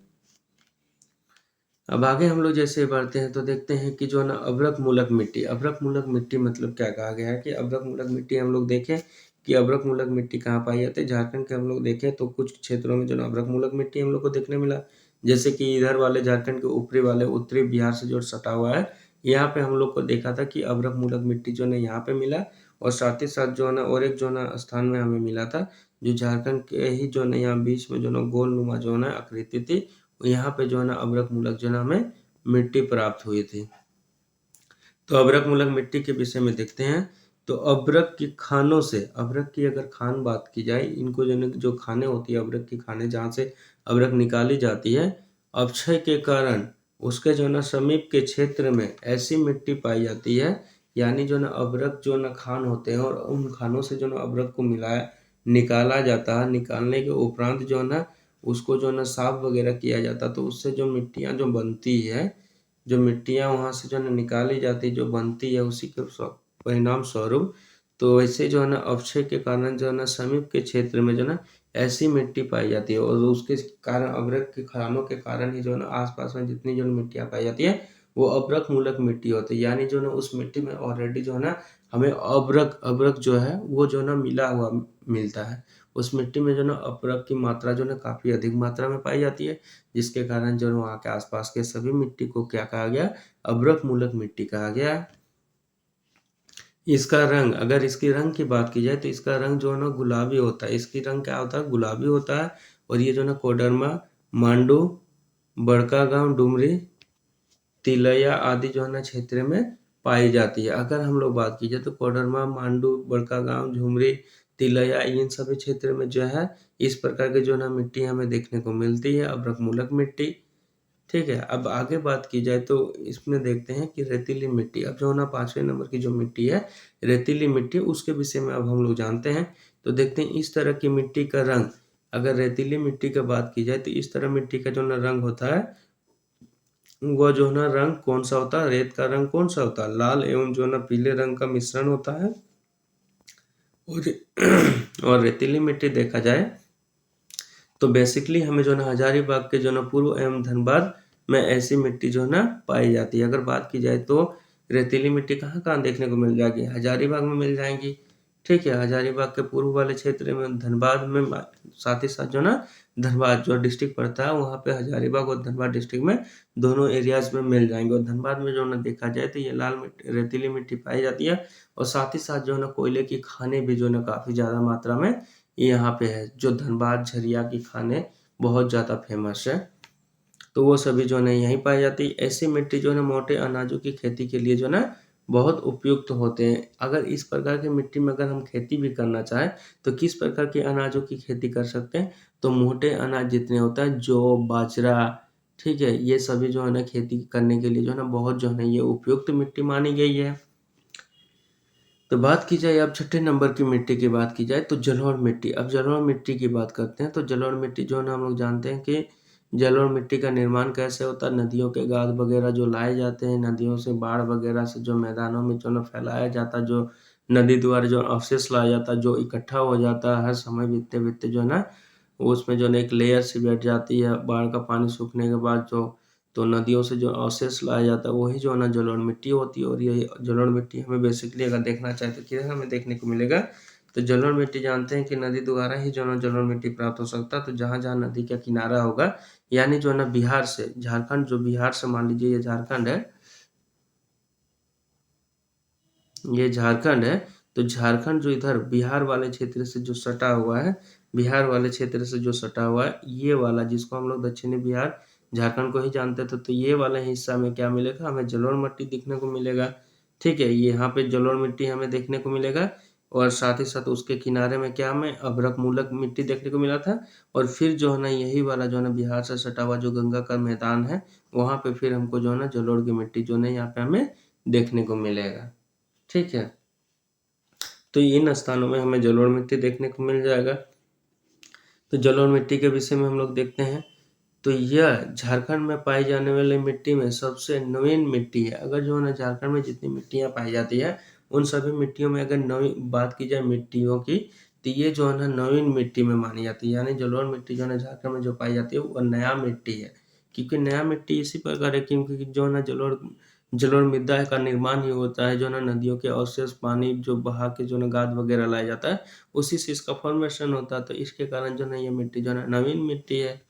A: अब आगे हम लोग जैसे बढ़ते हैं तो देखते हैं कि जो है ना अभ्रक मूलक मिट्टी, अभ्रक मूलक मिट्टी मतलब क्या कहा गया है कि अभ्रक मूलक मिट्टी हम लोग देखें कि अभ्रक मूलक मिट्टी कहाँ पाई जाती है। झारखंड के हम लोग देखें तो कुछ क्षेत्रों में जो है ना अभ्रक मूलक मिट्टी हम लोग को देखने मिला, जैसे कि इधर वाले झारखंड के ऊपरी वाले उत्तरी बिहार से जो सटा हुआ है, यहाँ पे हम लोग को देखा था कि अभ्रक मूलक मिट्टी जो है ना यहाँ पे मिला, और साथ ही साथ जो है ना और एक जो है ना स्थान में हमें मिला था, जो झारखंड के ही जो है ना यहाँ बीच में जो है ना गोल नुमा जो है ना आकृति थी, यहाँ पे जो है ना अभ्रक मूलक जो है ना हमें मिट्टी प्राप्त हुई थी। तो अभ्रक मूलक मिट्टी के विषय में देखते हैं। तो अभ्रक की खानों से, अभ्रक की अगर खान बात की जाए, इनको जो खाने होती है अभ्रक की खाने, जहाँ से अभ्रक निकाली जाती है, अपक्षय के कारण उसके जो ना समीप के क्षेत्र में ऐसी मिट्टी पाई जाती है, यानी जो ना अभ्रक जो ना खान होते हैं और उन खानों से जो ना अभ्रक को मिलाया निकाला जाता है, निकालने के उपरांत जो है ना उसको जो ना साफ वगैरह किया जाता, तो उससे जो मिट्टियाँ जो बनती है, जो मिट्टियाँ वहाँ से जो है ना निकाली जाती, जो बनती है, उसी के परिणाम स्वरूप तो ऐसे जो है ना अवक्षय के कारण जो है ना समीप के क्षेत्र में जो है ना ऐसी मिट्टी पाई जाती है, और उसके कारण अभ्रक के खानों के कारण ही जो है ना आसपास में जितनी जो मिट्टियाँ पाई जाती है वो अभ्रक मूलक मिट्टी होती है, यानी जो है ना उस मिट्टी में ऑलरेडी जो है ना हमें अभ्रक अभ्रक जो है वो जो है ना मिला हुआ मिलता है। उस मिट्टी में जो है ना अभ्रक की मात्रा जो है ना काफ़ी अधिक मात्रा में पाई जाती है, जिसके कारण जो है वहाँ के आसपास के सभी मिट्टी को क्या कहा गया, अभ्रक मूलक मिट्टी कहा गया। इसका रंग, अगर इसकी रंग की बात की जाए तो इसका रंग जो है ना गुलाबी होता है, इसकी रंग क्या होता है, गुलाबी होता है। और ये जो है ना कोडरमा, मांडू, बड़का गांव, डुमरी, तिलैया आदि जो है ना क्षेत्र में पाई जाती है। अगर हम लोग बात की जाए तो कोडरमा, मांडू, बड़का गांव, झुमरी, तिलैया, इन सभी क्षेत्र में जो है इस प्रकार की जो है ना मिट्टी हमें देखने को मिलती है, अभ्रक मूलक मिट्टी। ठीक है, अब आगे बात की जाए तो इसमें देखते हैं कि रेतीली मिट्टी, अब जो है ना 5वें नंबर की जो मिट्टी है रेतीली मिट्टी, उसके विषय में अब हम लोग जानते हैं। तो देखते हैं इस तरह की मिट्टी का रंग, अगर रेतीली मिट्टी की बात की जाए तो इस तरह मिट्टी का जो ना रंग होता है, वो जो है ना रंग कौन सा होता है, रेत का रंग कौन सा होता है, लाल एवं जो है ना पीले रंग का मिश्रण होता है। और और रेतीली मिट्टी देखा जाए तो बेसिकली हमें जो है ना हजारीबाग के जो ना पूर्व एवं धनबाद में ऐसी मिट्टी जो है ना पाई जाती है। अगर बात की जाए तो रेतीली मिट्टी कहाँ कहाँ देखने को मिल जाएगी, हजारीबाग में मिल जाएंगी। ठीक है, हजारीबाग के पूर्व वाले क्षेत्र में, धनबाद में, साथ ही साथ जो ना धनबाद जो डिस्ट्रिक्ट पड़ता है वहाँ पे हजारीबाग और धनबाद डिस्ट्रिक्ट में दोनों एरियाज में मिल जाएंगे। और धनबाद में जो ना देखा जाए तो ये लाल मिट्टी, रेतीली मिट्टी पाई जाती है, और साथ ही साथ जो है ना कोयले की खानें भी जो है ना काफ़ी ज़्यादा मात्रा में यहाँ पे है, जो धनबाद झरिया की खानें बहुत ज़्यादा फेमस है, तो वो सभी जो है ना यहीं पाई जाती है। ऐसी मिट्टी जो है ना मोटे अनाजों की खेती के लिए जो है ना बहुत उपयुक्त होते हैं। अगर इस प्रकार की मिट्टी में अगर हम खेती भी करना चाहें तो किस प्रकार के अनाजों की खेती कर सकते हैं, तो मोटे अनाज जितने होता है, जौ, बाजरा, ठीक है, ये सभी जो है ना खेती करने के लिए जो है ना बहुत जो है ना ये उपयुक्त मिट्टी मानी गई है। तो बात की जाए अब छठे नंबर की मिट्टी की बात की जाए तो जलोढ़ मिट्टी। अब जलोढ़ मिट्टी की बात करते हैं तो जलोढ़ मिट्टी जो है ना हम लोग जानते हैं कि जलोढ़ मिट्टी का निर्माण कैसे होता है, नदियों के गाद वगैरह जो लाए जाते हैं, नदियों से बाढ़ वगैरह से जो मैदानों में जो ना फैलाया जाता है, जो नदी द्वारा जो अवशेष लाया जाता है, जो इकट्ठा हो जाता है हर समय बीतते बीतते जो है ना उसमें जो है ना एक लेयर सी बैठ जाती है, बाढ़ का पानी सूखने के बाद जो तो नदियों से जो अवशेष लाया जाता है वही जो है ना जलोढ़ मिट्टी होती है। और ये जलोढ़ मिट्टी हमें बेसिकली अगर देखना चाहे तो किधर हमें देखने को मिलेगा, तो जलोढ़ मिट्टी जानते हैं कि नदी द्वारा ही जो है ना जलोढ़ मिट्टी प्राप्त हो सकता है। तो जहाँ जहाँ नदी का किनारा होगा, यानी जो है ना बिहार से झारखंड, जो बिहार से मान लीजिए ये झारखंड है, ये झारखंड है, तो झारखंड जो इधर बिहार वाले क्षेत्र से जो सटा हुआ है, बिहार वाले क्षेत्र से जो सटा हुआ है, ये वाला जिसको हम लोग दक्षिणी बिहार झारखंड को ही जानते थे, तो ये वाले हिस्सा में क्या मिलेगा, हमें जलोढ़ मिट्टी दिखने को मिलेगा। ठीक है, ये यहाँ पे जलोढ़ मिट्टी हमें देखने को मिलेगा। और साथ ही साथ उसके किनारे में क्या हमें अभ्रक मूलक मिट्टी देखने को मिला था। और फिर जो है ना यही वाला जो है ना बिहार से सटा हुआ जो गंगा का मैदान है, वहाँ पे फिर हमको जो है ना जलोढ़ की मिट्टी जो है यहाँ पे हमें देखने को मिलेगा। ठीक है, तो इन स्थानों में हमें जलोढ़ मिट्टी देखने को मिल जाएगा। तो जलोढ़ मिट्टी के विषय में हम लोग देखते हैं, तो यह झारखंड में पाई जाने वाली मिट्टी में सबसे नवीन मिट्टी है। अगर जो है ना झारखंड में जितनी मिट्टियाँ पाई जाती है, उन सभी मिट्टियों में अगर नवी बात की जाए मिट्टियों की, तो ये जो है ना नवीन मिट्टी में मानी जाती है। यानी जलोढ़ मिट्टी जो है ना झारखंड में जो पाई जाती है वो नया मिट्टी है। क्योंकि नया मिट्टी इसी प्रकार है क्योंकि जो है ना जलोढ़ जलोढ़ मृदा का निर्माण ही होता है जो ना नदियों के अवशेष पानी जो बहा के जो ना गाद वगैरह लाया जाता है, उसी से इसका फॉर्मेशन होता है। तो इसके कारण जो ना ये मिट्टी जो है ना नवीन मिट्टी है।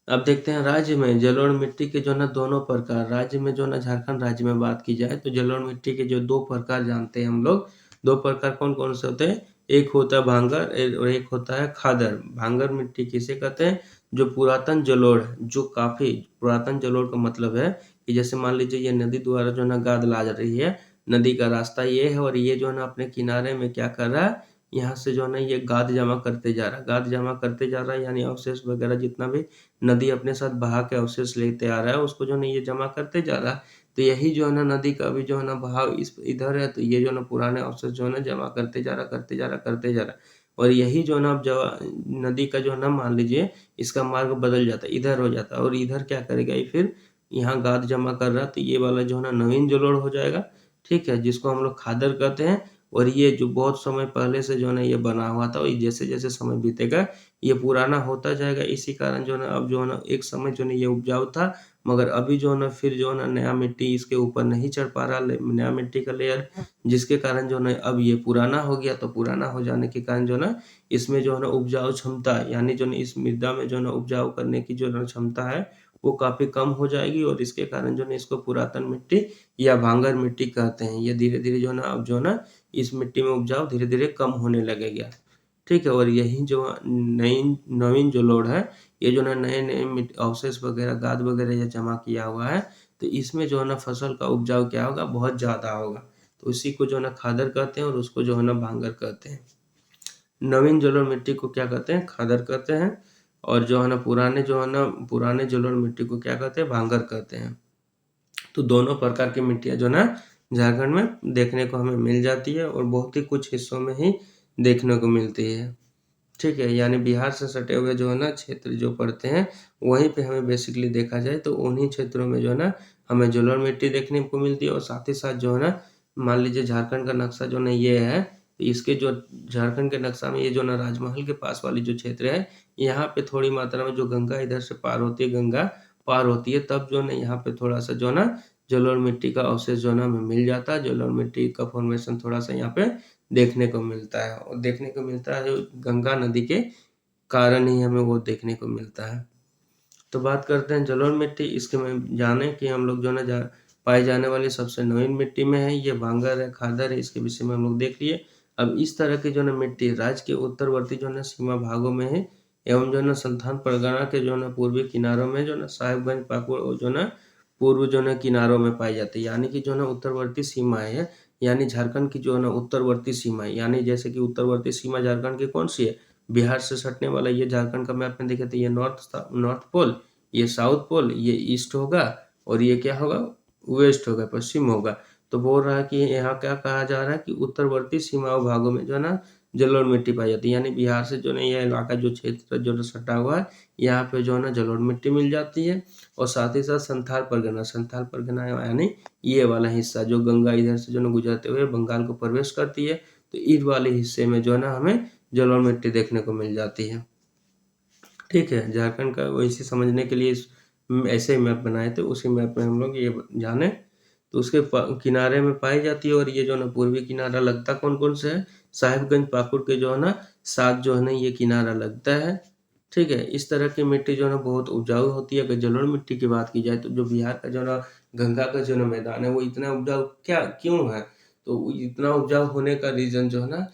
A: अब देखते हैं राज्य में जलोढ़ मिट्टी के जो ना दोनों प्रकार, राज्य में जो ना झारखंड राज्य में बात की जाए तो जलोढ़ मिट्टी के जो दो प्रकार जानते हैं हम लोग। दो प्रकार कौन कौन से होते हैं? एक होता है भांगर और एक होता है खादर। भांगर मिट्टी किसे कहते हैं? जो पुरातन जलोढ़ है, जो काफी पुरातन जलोढ़ का मतलब है कि जैसे मान लीजिए ये नदी द्वारा जो ना गाद ला रही है, नदी का रास्ता ये है और ये जो है ना अपने किनारे में क्या कर रहा है, यहाँ से जो है ना ये गाद जमा करते जा रहा है, गाद जमा करते जा रहा है, यानी अवशेष वगैरह जितना भी नदी अपने साथ बहा के अवशेष लेते आ रहा है, उसको जो है ना ये जमा करते जा रहा है। तो यही जो है ना नदी का भी जो है ना बहाव इस इधर है, तो ये जो है ना पुराने अवशेष जो है ना जमा करते जा रहा, करते जा रहा, करते जा रहा। और यही जो है ना अब नदी का जो है ना मान लीजिए इसका मार्ग बदल जाता है, इधर हो जाता है और इधर क्या करेगा ये फिर यहाँ गाद जमा कर रहा, तो ये वाला जो है ना नवीन जलोढ़ हो जाएगा। ठीक है, जिसको हम लोग खादर कहते हैं। और ये जो बहुत समय पहले से जो है ना ये बना हुआ था और जैसे जैसे समय बीतेगा ये पुराना होता जाएगा। इसी कारण जो है ना अब जो है ना एक समय जो है ना ये उपजाऊ था, मगर अभी जो है ना फिर जो है ना नया मिट्टी इसके ऊपर नहीं चढ़ पा रहा, नया मिट्टी का लेयर, जिसके कारण जो है ना अब ये पुराना हो गया। तो पुराना हो जाने के कारण जो है ना इसमें जो है ना उपजाऊ क्षमता, यानी जो है ना इस मृदा में जो है ना उपजाऊ करने की जो है ना क्षमता है वो काफी कम हो जाएगी और इसके कारण जो है ना इसको पुरातन मिट्टी या भांगर मिट्टी कहते हैं। ये धीरे धीरे जो है ना अब जो है ना इस मिट्टी में उपजाऊ धीरे धीरे कम होने लगेगा। ठीक है, और यही जो नई नवीन जो लोड है, ये जो ना नए नए अवशेष वगैरह गाद वगैरह ये जमा किया हुआ है, तो इसमें जो है ना फसल का उपजाऊ क्या होगा, बहुत ज़्यादा होगा। तो इसी को जो है ना खादर कहते हैं और उसको जो है ना भांगर कहते हैं। नवीन जलोढ़ मिट्टी को क्या कहते हैं? खादर कहते हैं। और जो है ना पुराने जलोढ़ मिट्टी को क्या कहते हैं? भांगर कहते हैं। तो दोनों प्रकार की मिट्टियाँ जो ना झारखंड में देखने को हमें मिल जाती है और बहुत ही कुछ हिस्सों में ही देखने को मिलती है। ठीक है, यानी बिहार से सटे हुए जो है ना क्षेत्र जो पड़ते हैं, वहीं पे हमें बेसिकली देखा जाए तो उन्हीं क्षेत्रों में जो है ना हमें जलोढ़ मिट्टी देखने को मिलती है। और साथ ही साथ जो है ना मान लीजिए झारखंड का नक्शा जो ना ये है, तो इसके जो झारखंड के नक्शा में ये जो ना राजमहल के पास वाली जो क्षेत्र है, यहाँ पे थोड़ी मात्रा में जो गंगा इधर से पार होती है, गंगा पार होती है, तब जो है ना यहाँ पे थोड़ा सा जो है ना जलोढ़ मिट्टी का अवशेष जो है ना हमें मिल जाता है। जलोढ़ मिट्टी का फॉर्मेशन थोड़ा सा यहाँ पे देखने को मिलता है और देखने को मिलता है गंगा नदी के कारण ही हमें वो देखने को मिलता है। तो बात करते हैं जलोढ़ मिट्टी, इसके में जाने कि हम लोग जो है ना पाई जाने वाली सबसे नवीन मिट्टी में है, ये भांगर है, खादर है, इसके विषय में हम लोग देख लिए। अब इस तरह की जो है ना मिट्टी राज्य के उत्तरवर्ती जो है ना सीमा भागों में है एवं जो है ना संथाल परगना के जो है ना पूर्वी किनारों में जो है ना साहिबगंज पाकुड़ और जो है ना पूर्व जो है ना किनारों में पाई जाती है। यानी कि जो है ना उत्तरवर्ती सीमाएं है, यानी झारखंड की जो है ना उत्तरवर्ती सीमाएं, यानी जैसे कि उत्तरवर्ती सीमा झारखंड की कौन सी है? बिहार से सटने वाला ये झारखंड का मैप में देखे तो ये नॉर्थ पोल, ये साउथ पोल, ये ईस्ट होगा और ये क्या होगा? वेस्ट होगा, पश्चिम होगा। तो बोल रहा है कि यहाँ क्या कहा जा रहा है कि उत्तरवर्ती सीमाओं भागों में जो है ना जलोढ़ मिट्टी पाई जाती है। यानी बिहार से जो है यह इलाका जो क्षेत्र जो सटा हुआ है, यहाँ पे जो है ना जलोढ़ मिट्टी मिल जाती है। और साथ ही साथ संथाल परगना यानी ये वाला हिस्सा जो गंगा इधर से जो ना गुजरते हुए बंगाल को प्रवेश करती है, तो इस वाले हिस्से में जो है ना हमें जलोढ़ मिट्टी देखने को मिल जाती है। ठीक है, झारखंड का वैसे समझने के लिए ऐसे मैप बनाए थे, उसी मैप में हम लोग ये जाने। तो उसके किनारे में पाई जाती है और ये जो ना पूर्वी किनारा लगता कौन कौन से है? साहिबगंज पाकुड़ के जो है ना साथ जो है ना ये किनारा लगता है। ठीक है, इस तरह की मिट्टी जो है ना बहुत उपजाऊ होती है। अगर जलोढ़ मिट्टी की बात की जाए तो जो बिहार का जो ना गंगा का जो ना मैदान है वो इतना उपजाऊ क्या क्यों है? तो इतना उपजाऊ होने का रीजन जो है ना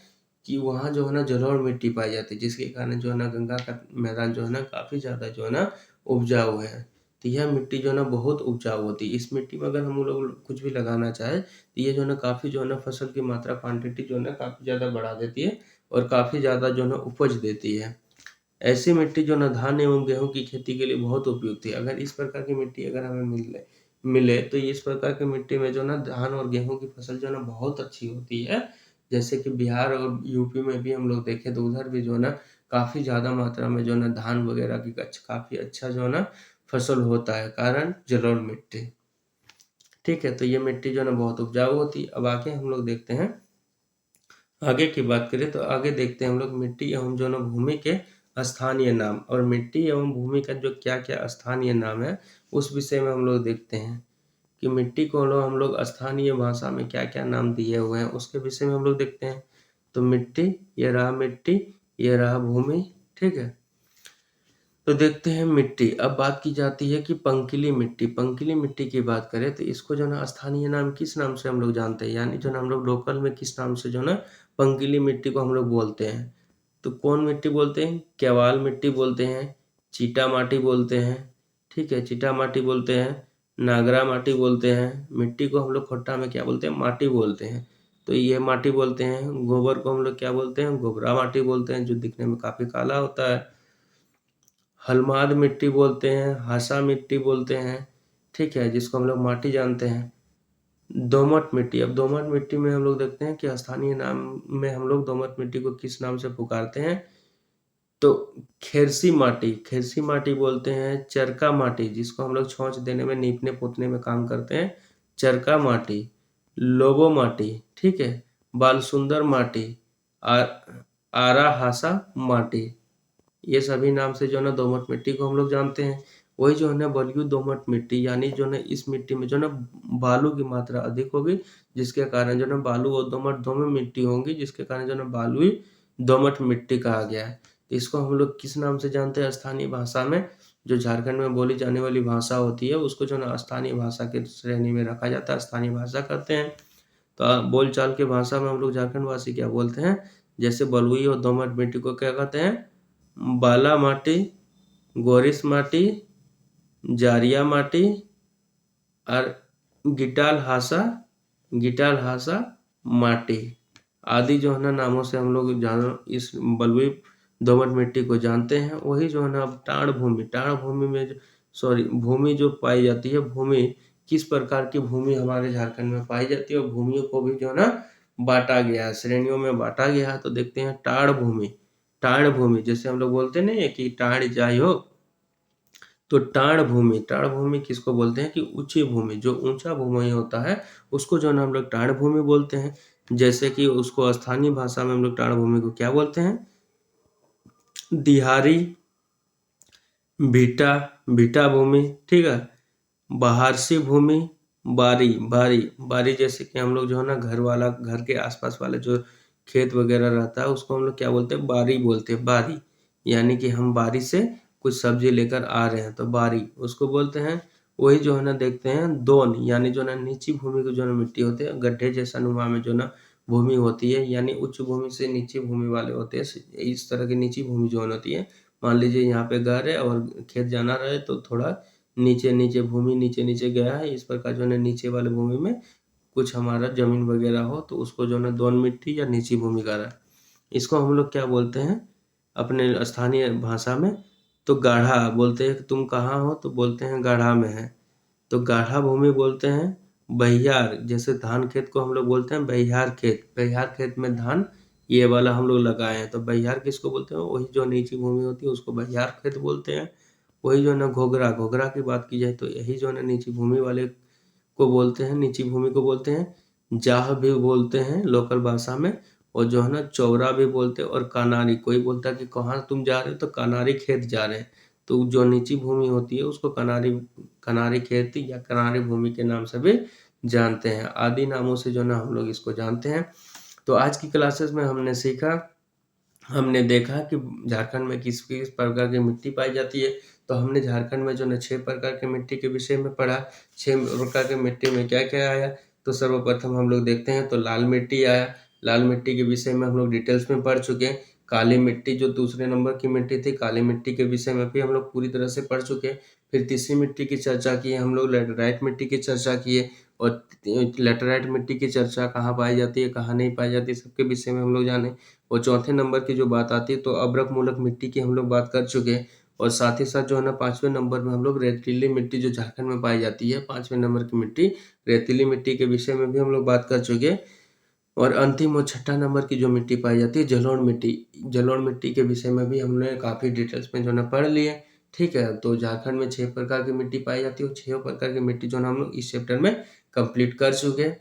A: कि वहाँ जो है ना जलोढ़ मिट्टी पाई जाती है, जिसके कारण जो है ना गंगा का मैदान जो है ना काफ़ी ज़्यादा जो है ना उपजाऊ है। तो यह मिट्टी जो है ना बहुत उपजाऊ होती है। इस मिट्टी में अगर हम लोग कुछ भी लगाना चाहें तो ये जो है ना काफ़ी जो है ना फसल की मात्रा क्वांटिटी जो है ना काफ़ी ज़्यादा बढ़ा देती है और काफ़ी ज़्यादा जो है ना उपज देती है। ऐसी मिट्टी जो ना धान एवं गेहूँ की खेती के लिए बहुत उपयुक्त है। अगर इस प्रकार की मिट्टी अगर हमें मिले तो इस प्रकार की मिट्टी में जो ना धान और गेहूँ की फसल जो है ना बहुत अच्छी होती है। जैसे कि बिहार और यूपी में भी हम लोग देखें तो उधर भी जो है ना काफ़ी ज़्यादा मात्रा में जो है ना धान वगैरह की काफ़ी अच्छा जो है ना फसल होता है, कारण जलोढ़ मिट्टी। ठीक है, तो ये मिट्टी जो है ना बहुत उपजाऊ होती है। अब आगे हम लोग देखते हैं, आगे की बात करें तो आगे देखते हैं हम लोग मिट्टी एवं जो ना भूमि के स्थानीय नाम, और मिट्टी एवं भूमि का जो क्या-क्या स्थानीय नाम है, उस विषय में हम लोग देखते हैं कि मिट्टी को हम लोग स्थानीय भाषा में क्या-क्या नाम दिए हुए हैं, उसके विषय में हम लोग देखते हैं। तो मिट्टी, ये रहा भूमि, ठीक है? तो देखते हैं मिट्टी। अब बात की जाती है कि पंकीली मिट्टी की बात करें तो इसको जो ना स्थानीय नाम किस नाम से हम लोग जानते हैं, यानी जो ना हम लोग लोकल में किस नाम से जो ना पंकीली मिट्टी को हम लोग बोलते हैं। तो कौन मिट्टी बोलते हैं? केवाल मिट्टी बोलते हैं, चीटा माटी बोलते हैं, ठीक है? चीटा माटी बोलते हैं, नागरा माटी बोलते हैं। मिट्टी को हम लोग खोट्टा में क्या बोलते हैं? माटी बोलते हैं। तो ये माटी बोलते हैं। गोबर को हम लोग क्या बोलते हैं? गोबरा माटी बोलते हैं, जो दिखने में काफ़ी काला होता है। हलमाद मिट्टी बोलते हैं, हासा मिट्टी बोलते हैं, ठीक है, जिसको हम लोग माटी जानते हैं। दोमट मिट्टी, अब दोमट मिट्टी में हम लोग देखते हैं कि स्थानीय नाम में हम लोग दोमट मिट्टी को किस नाम से पुकारते हैं, तो खेरसी माटी बोलते हैं, चरका माटी जिसको हम लोग छौंच देने में, नीपने पोतने में काम करते हैं, चरका माटी, लोबो माटी, ठीक है, बालसुंदर माटी, आ, आरा हासा माटी, ये सभी नाम से जो है ना दोमट मिट्टी को हम लोग जानते हैं। वही जो है ना बलुई दोमट मिट्टी, यानी जो है ना इस मिट्टी में जो है ना बालू की मात्रा अधिक होगी, जिसके कारण जो है ना बालू और दोमट दोनों मिट्टी होंगी, जिसके कारण जो है ना बलुई दोमट मिट्टी कहा गया है। तो इसको हम लोग किस नाम से जानते हैं स्थानीय भाषा में? जो झारखंड में बोली जाने वाली भाषा होती है उसको जो है ना स्थानीय भाषा के श्रेणी में रखा जाता है, स्थानीय भाषा कहते हैं। तो बोलचाल के भाषा में हम लोग झारखंड वासी क्या बोलते हैं? जैसे बलुई और दोमट मिट्टी को क्या कहते हैं? बाला माटी, गोरिस माटी, जारिया माटी और गिटाल हासा माटी आदि जो है ना नामों से हम लोग इस बलुई दोमट मिट्टी को जानते हैं। वही जो है ना अब टाण भूमि में भूमि जो पाई जाती है, भूमि किस प्रकार की भूमि हमारे झारखंड में पाई जाती है, और भूमियों को भी जो है ना बांटा गया है, श्रेणियों में बांटा गया है। तो देखते हैं टाण भूमि जैसे हम लोग बोलते नहीं है कि टाण जाय हो, तो टाण भूमि किसको बोलते हैं कि ऊंची भूमि, जो ऊंचा भूमि होता है उसको जो है ना हम लोग टाण भूमि बोलते हैं। जैसे कि उसको स्थानीय भाषा में हम लोग टाण भूमि को क्या बोलते हैं? दिहारी, भीटा भूमि, ठीक है, बहारसी भूमि, बारी जैसे कि हम लोग जो है ना घर के आसपास वाले जो खेत वगैरह रहता है उसको हम लोग क्या बोलते हैं? बारी बोलते हैं, बारी, यानी कि हम बारी से कुछ सब्जी लेकर आ रहे हैं तो बारी उसको बोलते हैं। वही जो है ना देखते हैं दोन, यानी जो ना नीची भूमि की जो ना मिट्टी होती है, गड्ढे जैसा नुमा में जो ना भूमि होती है, यानी उच्च भूमि से नीची भूमि वाले होते हैं, इस तरह की नीची भूमि जो होती है। मान लीजिए यहाँ पे घर है और खेत जाना रहे तो थोड़ा नीचे भूमि नीचे गया है, इस प्रकार जो है नीचे वाले भूमि में कुछ हमारा जमीन वगैरह हो तो उसको जो है दोन मिट्टी या नीची भूमि कहा है। इसको हम लोग क्या बोलते हैं अपने स्थानीय भाषा में? तो गाढ़ा बोलते हैं। कि तुम कहाँ हो? तो बोलते हैं गाढ़ा में है, तो गाढ़ा भूमि बोलते हैं। बहियार, जैसे धान खेत को हम लोग बोलते हैं बहियार खेत में धान ये वाला हम लोग लगाए हैं, तो बहियार किसको बोलते हैं? वही जो नीची भूमि होती है उसको बहियार खेत बोलते हैं। वही जो है ना घोघरा की बात की जाए तो यही जो है ना नीची भूमि वाले को बोलते हैं, नीची भूमि को बोलते हैं। जाह भी बोलते हैं लोकल भाषा में, और जो है ना चौरा भी बोलते हैं, और कनारी, कोई बोलता है कि कहाँ तुम जा रहे हो? तो कनारी खेत जा रहे हैं। तो जो नीची भूमि होती है उसको कनारी खेत या कनारी भूमि के नाम से भी जानते हैं। आदि नामों से जो ना हम लोग इसको जानते हैं। तो आज की क्लासेस में हमने देखा कि झारखंड में किस किस प्रकार की मिट्टी पाई जाती है। तो हमने झारखंड में जो ना 6 प्रकार की मिट्टी के विषय में पढ़ा। 6 प्रकार की मिट्टी में क्या-क्या आया? तो सर्वप्रथम हम लोग देखते हैं तो लाल मिट्टी आया। लाल मिट्टी के विषय में हम लोग डिटेल्स में पढ़ चुके हैं। काली मिट्टी जो दूसरे नंबर की मिट्टी थी, काली मिट्टी के विषय में भी हम लोग पूरी तरह से पढ़ चुके हैं। फिर तीसरी मिट्टी की चर्चा की हम लोग, लैटेराइट मिट्टी की चर्चा किए, और लैटेराइट मिट्टी की चर्चा कहाँ पाई जाती है, कहाँ नहीं पाई जाती, सबके विषय में हम लोग जाने। और चौथे नंबर की जो बात आती है तो अभ्रक मूलक मिट्टी की हम लोग बात कर चुके हैं। और साथ ही साथ जो है ना 5वें नंबर में हम लोग रेतीली मिट्टी जो झारखंड में पाई जाती है, 5वें नंबर की मिट्टी रेतीली मिट्टी के विषय में भी हम लोग बात कर चुके हैं। और अंतिम और छठा नंबर की जो मिट्टी पाई जाती है जलोढ़ मिट्टी, जलोढ़ मिट्टी के विषय में भी हमने काफ़ी डिटेल्स में जो है ना पढ़ लिए। ठीक है, तो झारखंड में 6 प्रकार की मिट्टी पाई जाती है और 6 प्रकार की मिट्टी जो है ना हम लोग इस चैप्टर में कंप्लीट कर चुके हैं।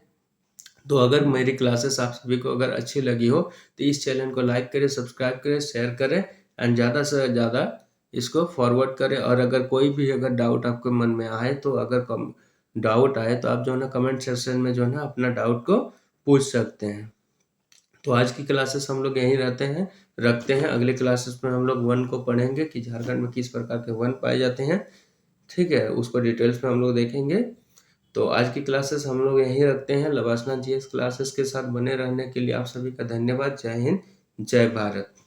A: तो अगर मेरी क्लासेस आप सभी को अगर अच्छी लगी हो तो इस चैनल को लाइक करें, सब्सक्राइब करें, शेयर करें एंड ज़्यादा से ज़्यादा इसको फॉरवर्ड करें। और अगर कोई भी अगर डाउट आपके मन में आए तो अगर कम डाउट आए तो आप जो है ना कमेंट सेक्शन में जो है ना अपना डाउट को पूछ सकते हैं। तो आज की क्लासेस हम लोग यहीं रखते हैं। अगले क्लासेस में हम लोग वन को पढ़ेंगे कि झारखंड में किस प्रकार के वन पाए जाते हैं। ठीक है, उसको डिटेल्स में हम लोग देखेंगे। तो आज की क्लासेस हम लोग यहीं रखते हैं। लवासना जीएस क्लासेस के साथ बने रहने के लिए आप सभी का धन्यवाद। जय हिंद, जय भारत।